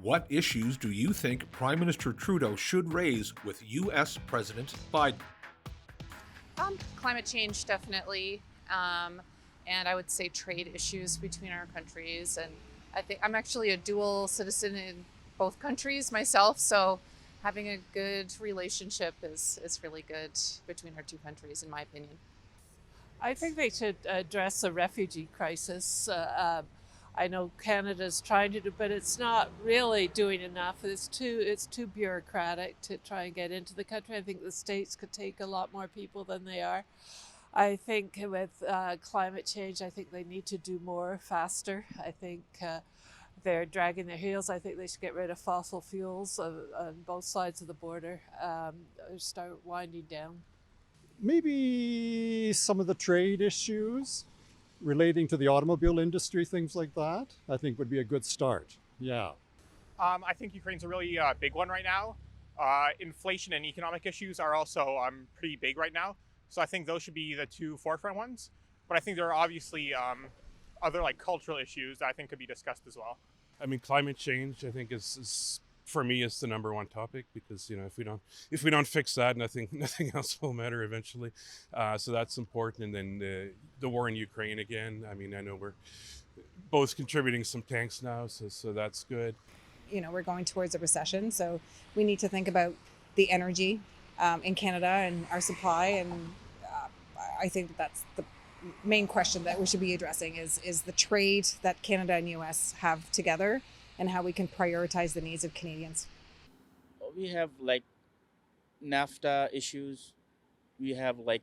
What issues do you think Prime Minister Trudeau should raise with U.S. President Biden? Climate change, definitely. And I would say trade issues between our countries. And I think I'm actually a dual citizen in both countries myself. So having a good relationship is really good between our two countries, in my opinion. I think they should address the refugee crisis. I know Canada's trying to do, but it's not really doing enough. It's too bureaucratic to try and get into the country. I think the states could take a lot more people than they are. I think with climate change, I think they need to do more faster. I think they're dragging their heels. I think they should get rid of fossil fuels on both sides of the border, start winding down. Maybe some of the trade issues relating to the automobile industry, things like that, I think would be a good start. Yeah. I think Ukraine's a really big one right now. Inflation and economic issues are also pretty big right now. So I think those should be the two forefront ones. But I think there are obviously other like cultural issues that I think could be discussed as well. I mean, climate change, I think is for me is the number one topic, because if we don't fix that, nothing else will matter eventually. So that's important. And then the war in Ukraine again. I mean, I know we're both contributing some tanks now, so that's good. You know, we're going towards a recession, so we need to think about the energy in Canada and our supply. And I think that's the main question that we should be addressing is the trade that Canada and US have together, and how we can prioritize the needs of Canadians. We have like NAFTA issues. We have like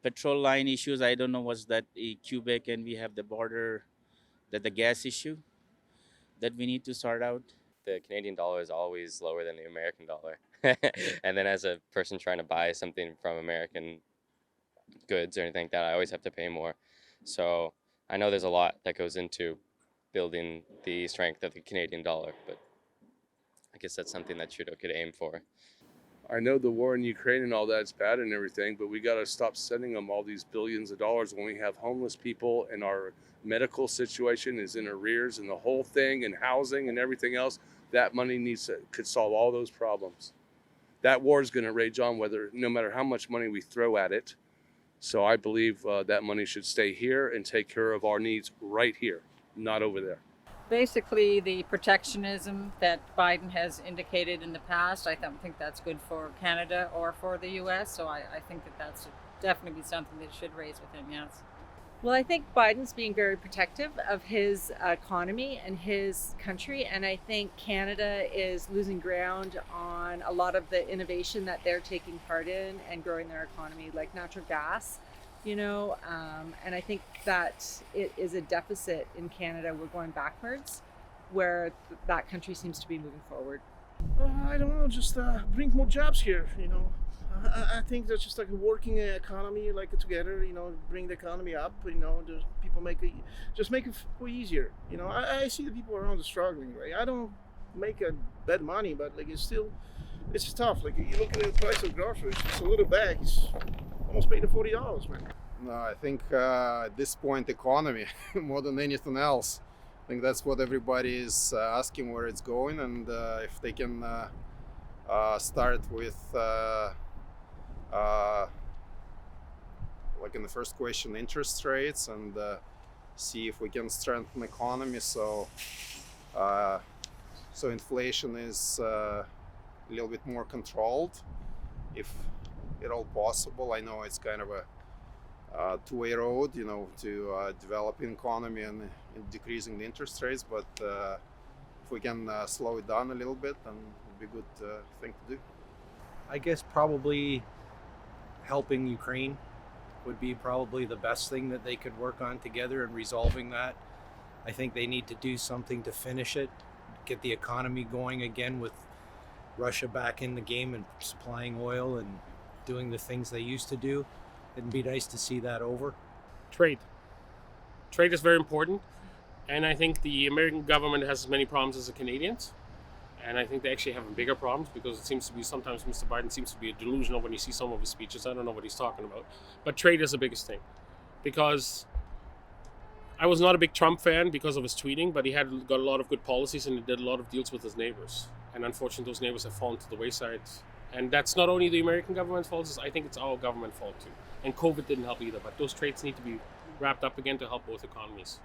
petrol line issues. I don't know what's that, Quebec, and we have the border, the gas issue that we need to sort out. The Canadian dollar is always lower than the American dollar. And then as a person trying to buy something from American goods or anything like that, I always have to pay more. So I know there's a lot that goes into building the strength of the Canadian dollar, but I guess that's something that Trudeau could aim for. I know the war in Ukraine and all that's bad and everything, but we got to stop sending them all these billions of dollars when we have homeless people and our medical situation is in arrears and the whole thing, and housing and everything else. That money could solve all those problems. That war is going to rage on no matter how much money we throw at it. So I believe that money should stay here and take care of our needs right here, not over there. Basically, the protectionism that Biden has indicated in the past, I don't think that's good for Canada or for the U.S., so I think that's definitely something that should raise with him, yes. Well, I think Biden's being very protective of his economy and his country, and I think Canada is losing ground on a lot of the innovation that they're taking part in and growing their economy, like natural gas. And I think that it is a deficit in Canada. We're going backwards, where that country seems to be moving forward. I don't know, just bring more jobs here, I think that's just like a working economy, like together, bring the economy up, there's people make it easier. I see the people around struggling, right? I don't make a bad money, but like it's tough. Like you look at the price of groceries, just a little bag, it's almost paid to $40, man. No, I think at this point, economy more than anything else. I think that's what everybody is asking where it's going, and if they can start with, like in the first question, interest rates, and see if we can strengthen the economy so inflation is a little bit more controlled, if at all possible. I know it's kind of a two-way road, to developing economy and decreasing the interest rates, but if we can slow it down a little bit, then it would be a good thing to do. I guess probably helping Ukraine would be probably the best thing that they could work on together and resolving that. I think they need to do something to finish it, get the economy going again with Russia back in the game and supplying oil and doing the things they used to do. It'd be nice to see that over. Trade is very important, and I think the American government has as many problems as the Canadians, and I think they actually have bigger problems, because it seems to be sometimes Mr. Biden seems to be delusional when you see some of his speeches. I don't know what he's talking about, but trade is the biggest thing, because I was not a big Trump fan because of his tweeting, but he had got a lot of good policies and he did a lot of deals with his neighbors. And unfortunately, those neighbors have fallen to the wayside. And that's not only the American government's fault, I think it's our government fault too. And COVID didn't help either, but those trades need to be wrapped up again to help both economies.